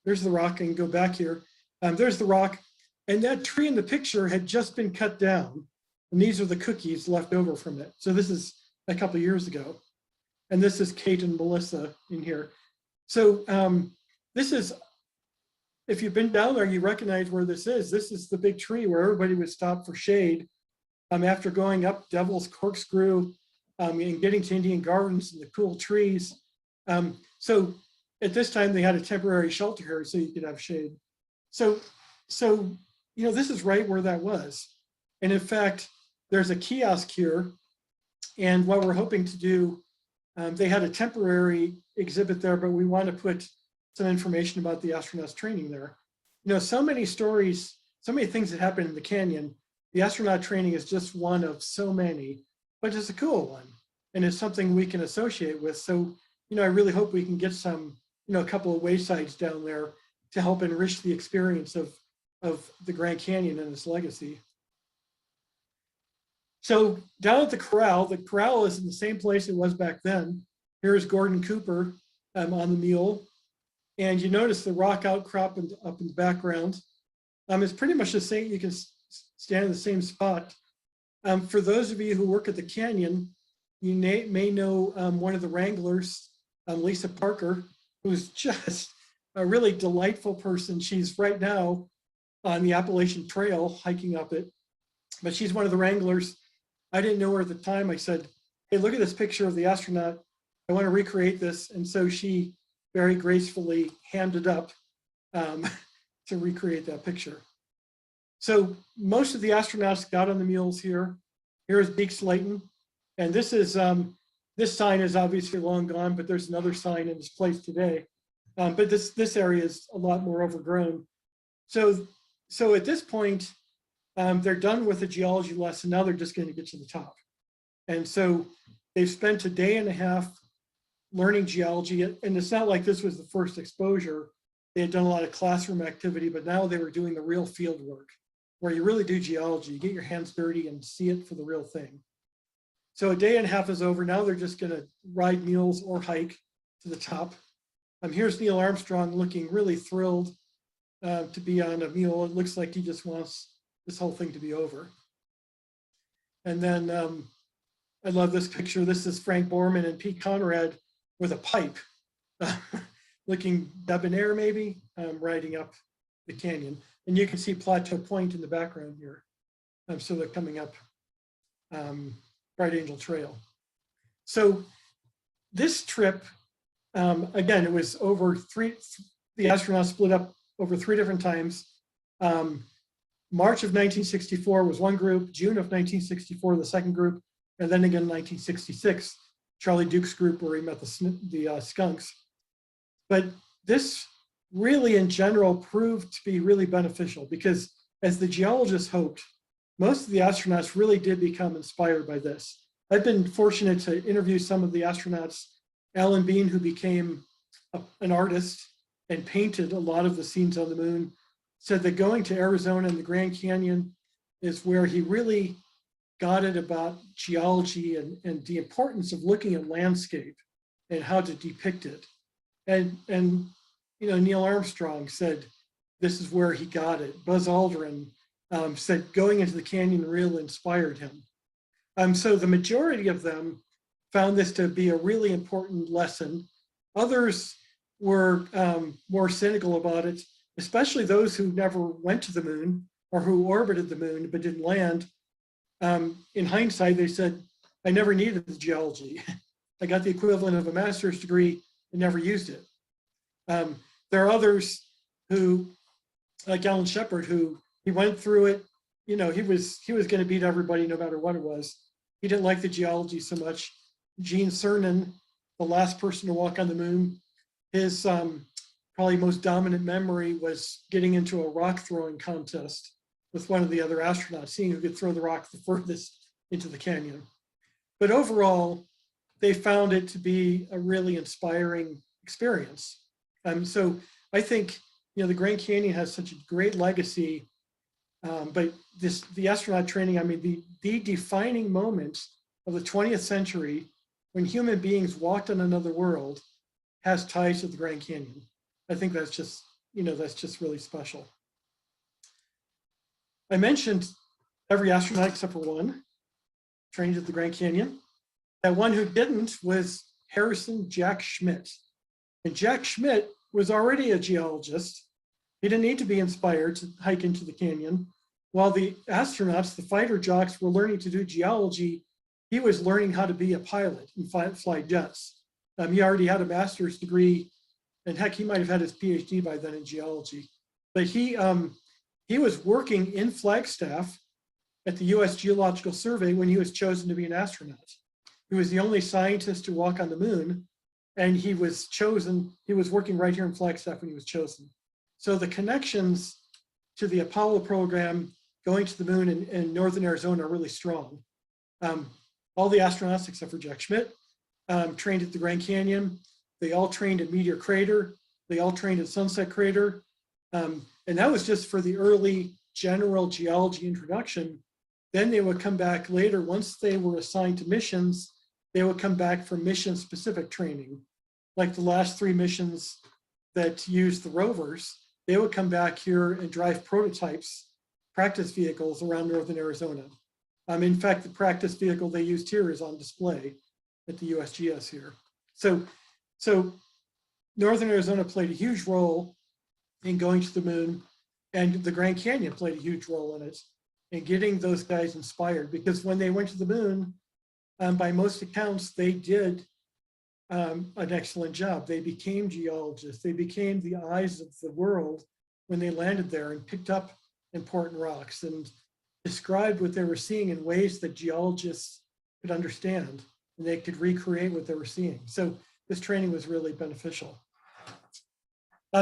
There's the rock, and go back here. There's the rock. And that tree in the picture had just been cut down. And these are the cookies left over from it. So this is a couple of years ago. And this is Kate and Melissa in here. So this is, if you've been down there, you recognize where this is. This is the big tree where everybody would stop for shade after going up Devil's Corkscrew and getting to Indian Gardens and the cool trees. So at this time, they had a temporary shelter here so you could have shade. So this is right where that was. And in fact, there's a kiosk here. And what we're hoping to do, they had a temporary exhibit there, but we want to put some information about the astronauts training there. So many stories, so many things that happen in the canyon. The astronaut training is just one of so many, but it's a cool one. And it's something we can associate with. So, I really hope we can get some, a couple of waysides down there to help enrich the experience of the Grand Canyon and its legacy. So down at the corral is in the same place it was back then. Here's Gordon Cooper on the mule. And you notice the rock outcrop up in the background. It's pretty much the same, you can stand in the same spot. For those of you who work at the canyon, you may know one of the wranglers, Lisa Parker, who's just a really delightful person. She's right now on the Appalachian Trail hiking up it, but she's one of the wranglers. I didn't know her at the time. I said, hey, look at this picture of the astronaut. I want to recreate this. And so she very gracefully handed up to recreate that picture. So most of the astronauts got on the mules here. Here's Deke Slayton. And this sign is obviously long gone, but there's another sign in this place today. But this area is a lot more overgrown. So at this point, they're done with the geology lesson. Now they're just going to get to the top. And so they've spent a day and a half learning geology. And it's not like this was the first exposure. They had done a lot of classroom activity, but now they were doing the real field work where you really do geology. You get your hands dirty and see it for the real thing. So a day and a half is over. Now they're just going to ride mules or hike to the top. Here's Neil Armstrong looking really thrilled to be on a mule. It looks like he just wants this whole thing to be over. And then I love this picture. This is Frank Borman and Pete Conrad with a pipe, looking debonair maybe, riding up the canyon. And you can see Plateau Point in the background here. So they're coming up Bright Angel Trail. So this trip, again, it was over the astronauts split up over 3 different times. March of 1964 was one group, June of 1964, the second group, and then again 1966, Charlie Duke's group where he met the skunks. But this really in general proved to be really beneficial because as the geologists hoped, most of the astronauts really did become inspired by this. I've been fortunate to interview some of the astronauts, Alan Bean, who became an artist and painted a lot of the scenes on the moon, said that going to Arizona and the Grand Canyon is where he really got it about geology and the importance of looking at landscape and how to depict it. And you know, Neil Armstrong said this is where he got it. Buzz Aldrin said going into the canyon really inspired him. So the majority of them found this to be a really important lesson. Others were more cynical about it, especially those who never went to the moon or who orbited the moon but didn't land. In hindsight, they said, I never needed the geology. I got the equivalent of a master's degree and never used it. There are others who, like Alan Shepard, who he went through it. You know, he was going to beat everybody no matter what it was. He didn't like the geology so much. Gene Cernan, the last person to walk on the moon, his probably most dominant memory was getting into a rock throwing contest with one of the other astronauts, seeing who could throw the rock the furthest into the canyon. But overall, they found it to be a really inspiring experience. So I think, you know, the Grand Canyon has such a great legacy, but the astronaut training, I mean, the defining moment of the 20th century when human beings walked on another world has ties to the Grand Canyon. I think that's just, you know, that's just really special. I mentioned every astronaut except for one trained at the Grand Canyon. That one who didn't was Harrison Jack Schmitt. And Jack Schmitt was already a geologist. He didn't need to be inspired to hike into the canyon. While the astronauts, the fighter jocks, were learning to do geology, he was learning how to be a pilot and fly jets. He already had a master's degree, and heck, he might have had his PhD by then in geology. But he was working in Flagstaff at the US Geological Survey when he was chosen to be an astronaut. He was the only scientist to walk on the moon, and he was chosen, he was working right here in Flagstaff when he was chosen. So the connections to the Apollo program going to the moon in northern Arizona are really strong. All the astronauts except for Jack Schmitt trained at the Grand Canyon. They all trained at Meteor Crater. They all trained at Sunset Crater. And that was just for the early general geology introduction. Then they would come back later, once they were assigned to missions, they would come back for mission specific training. Like the last 3 missions that used the rovers, they would come back here and drive prototypes, practice vehicles around northern Arizona. In fact, the practice vehicle they used here is on display at the USGS here. So northern Arizona played a huge role in going to the moon, and the Grand Canyon played a huge role in it, in getting those guys inspired, because when they went to the moon, by most accounts, they did an excellent job. They became geologists. They became the eyes of the world when they landed there and picked up important rocks and described what they were seeing in ways that geologists could understand and they could recreate what they were seeing. So this training was really beneficial.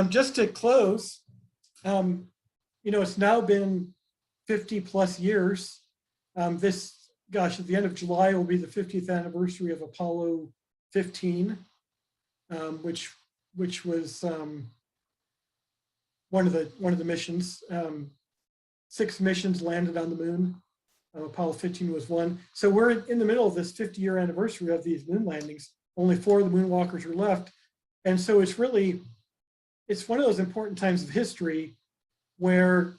Just to close, it's now been 50 plus years. At the end of July will be the 50th anniversary of Apollo 15, which was one of the missions. 6 missions landed on the moon. Apollo 15 was one. So we're in the middle of this 50-year anniversary of these moon landings. Only 4 of the moonwalkers are left. And so it's one of those important times of history where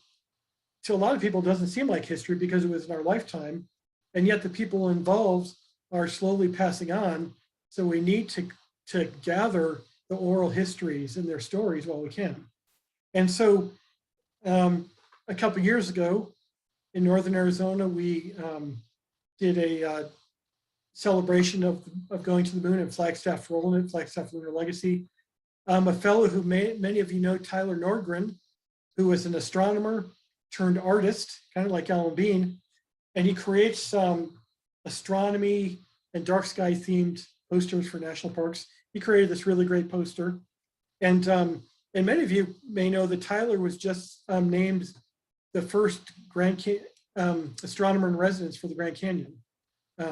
to a lot of people it doesn't seem like history because it was in our lifetime. And yet the people involved are slowly passing on. So we need to gather the oral histories and their stories while we can. And so a couple years ago in Northern Arizona, we did a celebration of going to the moon and Flagstaff rolling it, Flagstaff Lunar Legacy. A fellow who many of you know, Tyler Nordgren, who was an astronomer turned artist, kind of like Alan Bean, and he creates astronomy and dark sky themed posters for national parks. He created this really great poster. And many of you may know that Tyler was just named the first astronomer in residence for the Grand Canyon.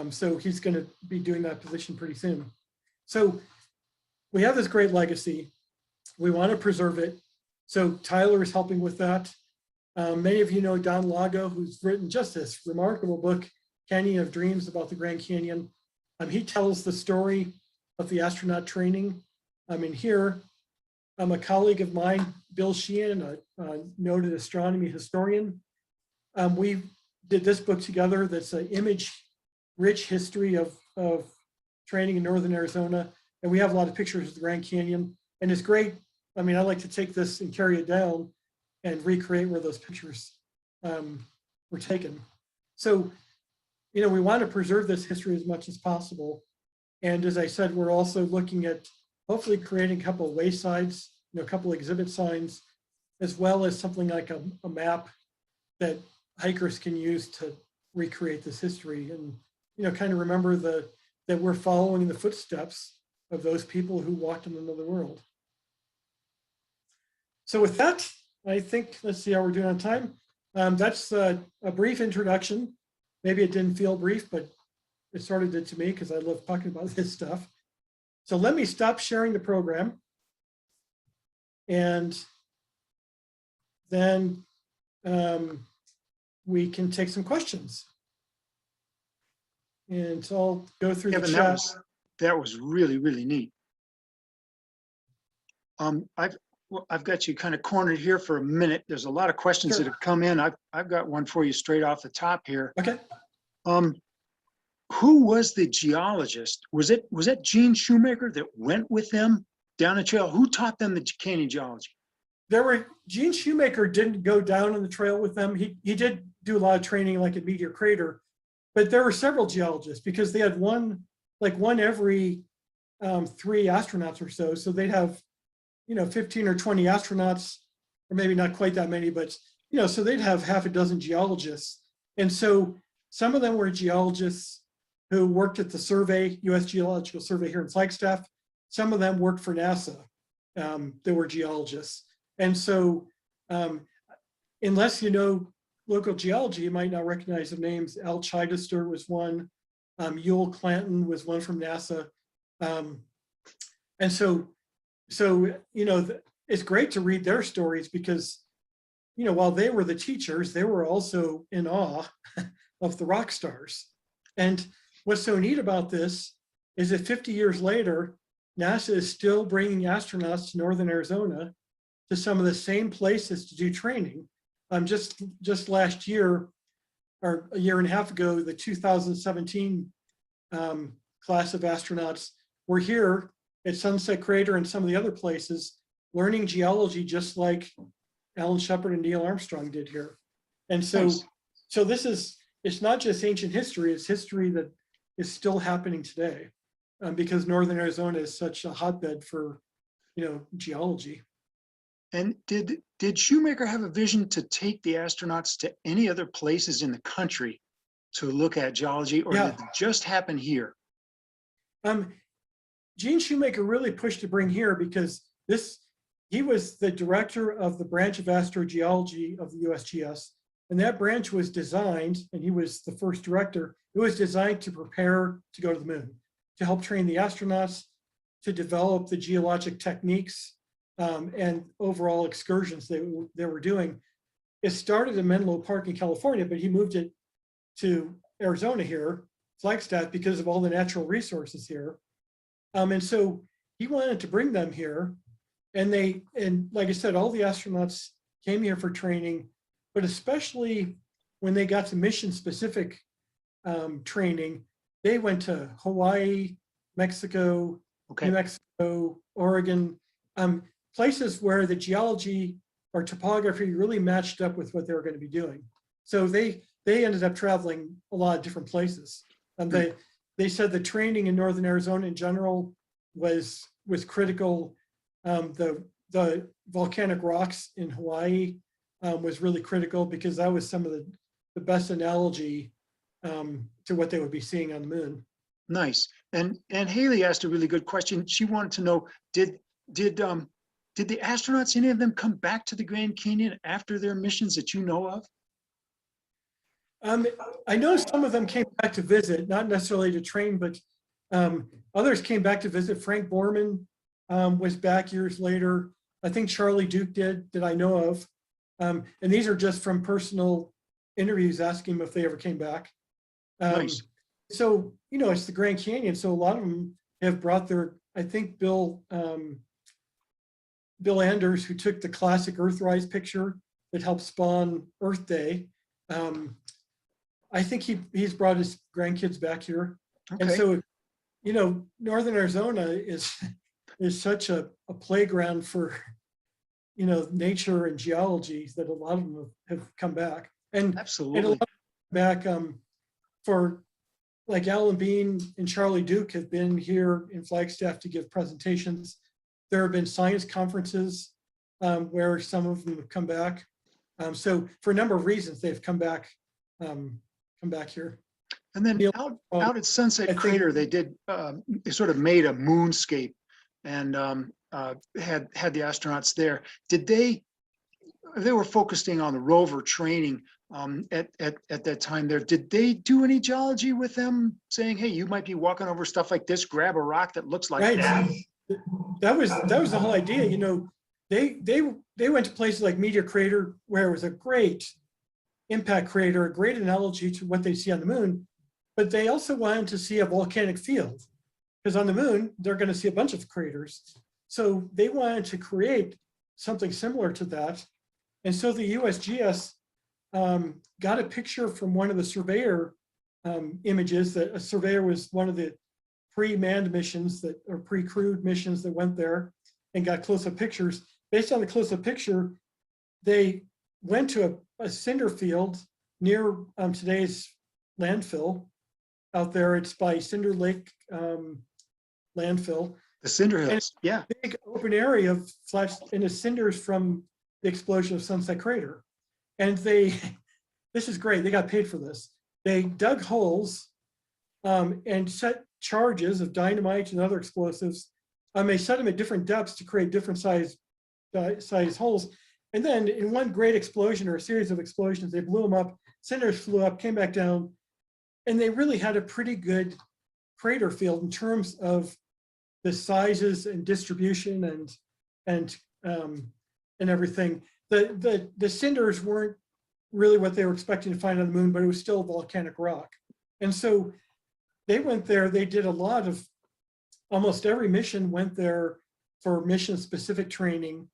So he's going to be doing that position pretty soon. So we have this great legacy. We want to preserve it. So Tyler is helping with that. Many of you know Don Lago, who's written just this remarkable book, Canyon of Dreams, about the Grand Canyon. He tells the story of the astronaut training. In here, a colleague of mine, Bill Sheehan, a noted astronomy historian. We did this book together that's an image-rich history of training in Northern Arizona. And we have a lot of pictures of the Grand Canyon. And it's great. I like to take this and carry it down and recreate where those pictures were taken. So, we want to preserve this history as much as possible. And as I said, we're also looking at hopefully creating a couple of waysides, a couple of exhibit signs, as well as something like a map that hikers can use to recreate this history and, kind of remember that we're following the footsteps of those people who walked in another world. So with that, I think, let's see how we're doing on time. That's a brief introduction. Maybe it didn't feel brief, but it sort of did to me because I love talking about this stuff. So let me stop sharing the program. And then we can take some questions. And so I'll go through Kevin, the chat. that was really, really neat. I've got you kind of cornered here for a minute. There's a lot of questions Sure. that have come in. I've got one for you straight off the top here. Okay. Who was the geologist? Was that Gene Shoemaker that went with them down the trail? Who taught them the canyon geology? Gene Shoemaker didn't go down on the trail with them. He did do a lot of training like at Meteor Crater, but there were several geologists because they had one every 3 astronauts or so. So they'd have, 15 or 20 astronauts, or maybe not quite that many, but, so they'd have half a dozen geologists. And so some of them were geologists who worked at the survey, U.S. Geological Survey here in Flagstaff. Some of them worked for NASA. They were geologists. And so unless you know local geology, you might not recognize the names. Al Chichester was one. Ewell Clanton was one from NASA. And so it's great to read their stories because, while they were the teachers, they were also in awe of the rock stars. And what's so neat about this is that 50 years later, NASA is still bringing astronauts to Northern Arizona to some of the same places to do training. Just last year, or a year and a half ago, the 2017 class of astronauts were here at Sunset Crater and some of the other places, learning geology just like Alan Shepard and Neil Armstrong did here. And so, Nice. so it's not just ancient history, it's history that is still happening today because Northern Arizona is such a hotbed for, geology. And did Shoemaker have a vision to take the astronauts to any other places in the country to look at geology, or Yeah. did it just happen here? Gene Shoemaker really pushed to bring here because he was the director of the branch of astrogeology of the USGS. And that branch was designed, and he was the first director, it was designed to prepare to go to the moon, to help train the astronauts, to develop the geologic techniques and overall excursions they were doing. It started in Menlo Park in California, but he moved it to Arizona here, Flagstaff, because of all the natural resources here. And so he wanted to bring them here. And like I said, all the astronauts came here for training, but especially when they got to mission specific training, they went to Hawaii, Mexico, New Mexico, Oregon, places where the geology or topography really matched up with what they were going to be doing. So they ended up traveling a lot of different places. And they said the training in Northern Arizona in general was critical. The volcanic rocks in Hawaii was really critical because that was some of the best analogy to what they would be seeing on the moon. Nice. And Haley asked a really good question. She wanted to know, did the astronauts, any of them, come back to the Grand Canyon after their missions that you know of? I know some of them came back to visit, not necessarily to train, but others came back to visit. Frank Borman was back years later. I think Charlie Duke did, that I know of. And these are just from personal interviews asking them if they ever came back. Nice. So, it's the Grand Canyon. So a lot of them have brought I think Bill Anders, who took the classic Earthrise picture that helped spawn Earth Day. I think he's brought his grandkids back here. Okay. And so, Northern Arizona is such a playground for, nature and geology that a lot of them have come back. And Absolutely. a lot back for, like, Alan Bean and Charlie Duke have been here in Flagstaff to give presentations. There have been science conferences where some of them have come back. So for a number of reasons, they've come back here. And then out at Sunset Crater, they did, they sort of made a moonscape and had the astronauts there. They were focusing on the rover training at that time there. Did they do any geology with them, saying, hey, you might be walking over stuff like this, grab a rock that looks like that? That was the whole idea. They went to places like Meteor Crater, where it was a great impact crater, a great analogy to what they see on the moon, but they also wanted to see a volcanic field, because on the moon, they're going to see a bunch of craters. So they wanted to create something similar to that. And so the USGS got a picture from one of the surveyor images. That a surveyor was one of the pre-manned missions or pre-crewed missions that went there and got close-up pictures. Based on the close-up picture, they went to a cinder field near today's landfill out there. It's by Cinder Lake landfill. The Cinder Hills, yeah. Big open area of flash in the cinders from the explosion of Sunset Crater. And this is great, they got paid for this. They dug holes and set charges of dynamite and other explosives. They set them at different depths to create different size holes. And then in one great explosion, or a series of explosions, they blew them up, cinders flew up, came back down, and they really had a pretty good crater field in terms of the sizes and distribution and everything. The cinders weren't really what they were expecting to find on the moon, but it was still volcanic rock. And so they went there, they did a lot of, almost every mission went there for mission specific training.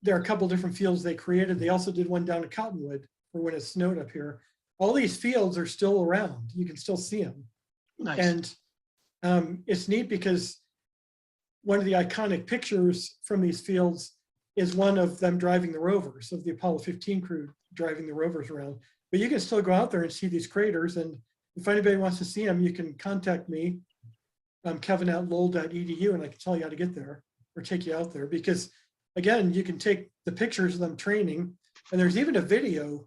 There are a couple different fields they created. They also did one down at Cottonwood for when it snowed up here. All these fields are still around. You can still see them. Nice. And it's neat because one of the iconic pictures from these fields is one of them driving the rovers, of the Apollo 15 crew driving the rovers around. But you can still go out there and see these craters. And if anybody wants to see them, you can contact me. I'm kevin@lowell.edu, and I can tell you how to get there or take you out there. Because again, you can take the pictures of them training, and there's even a video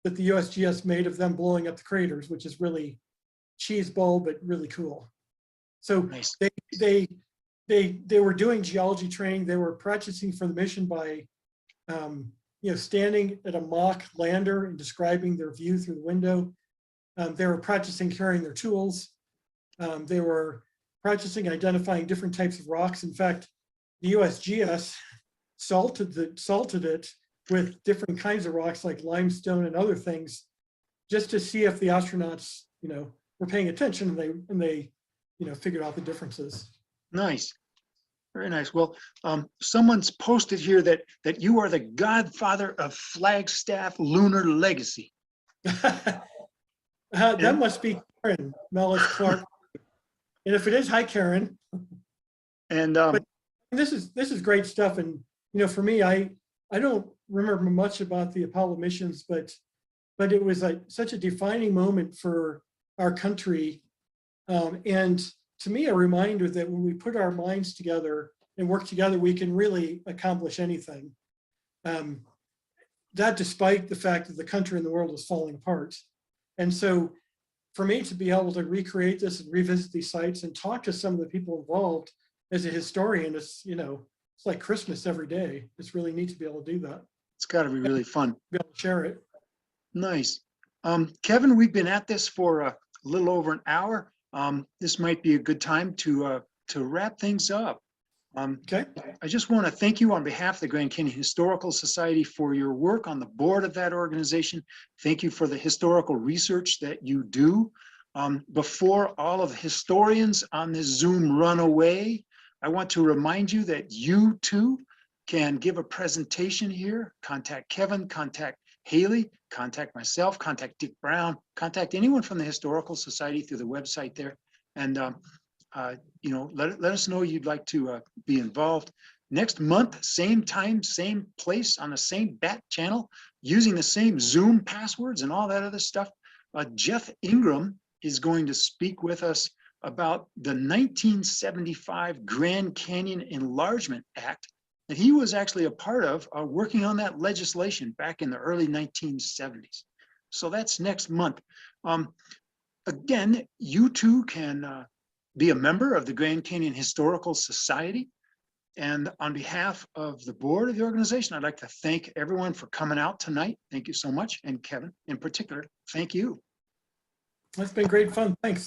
that the USGS made of them blowing up the craters, which is really cheeseball, but really cool. So Nice. they were doing geology training. They were practicing for the mission by, standing at a mock lander and describing their view through the window. They were practicing carrying their tools. They were practicing identifying different types of rocks. In fact, the USGS salted it with different kinds of rocks like limestone and other things, just to see if the astronauts, were paying attention, and they figured out the differences. Nice. Very nice. Well, someone's posted here that you are the godfather of Flagstaff lunar legacy. That must be Karen Mellis Clark. And if it is, hi Karen. And But this is great stuff. And for me, I don't remember much about the Apollo missions, but it was such a defining moment for our country. And to me, a reminder that when we put our minds together and work together, we can really accomplish anything. That despite the fact that the country and the world is falling apart. And so for me to be able to recreate this and revisit these sites and talk to some of the people involved as a historian, it's like Christmas every day. It's really neat to be able to do that. it's got to be really fun. Be able to share it. Nice. Kevin, we've been at this for a little over an hour. This might be a good time to wrap things up. Okay. I just want to thank you on behalf of the Grand Canyon Historical Society for your work on the board of that organization. Thank you for the historical research that you do. Before all of the historians on this Zoom run away, I want to remind you that you too can give a presentation here. Contact Kevin, contact Haley, contact myself, contact Dick Brown, contact anyone from the Historical Society through the website there. And let us know you'd like to be involved. Next month, same time, same place on the same bat channel, using the same Zoom passwords and all that other stuff. Jeff Ingram is going to speak with us about the 1975 Grand Canyon Enlargement Act that he was actually a part of, working on that legislation back in the early 1970s. So that's next month. Again, you too can be a member of the Grand Canyon Historical Society. And on behalf of the board of the organization, I'd like to thank everyone for coming out tonight. Thank you so much. And Kevin, in particular, thank you. That's been great fun. Thanks.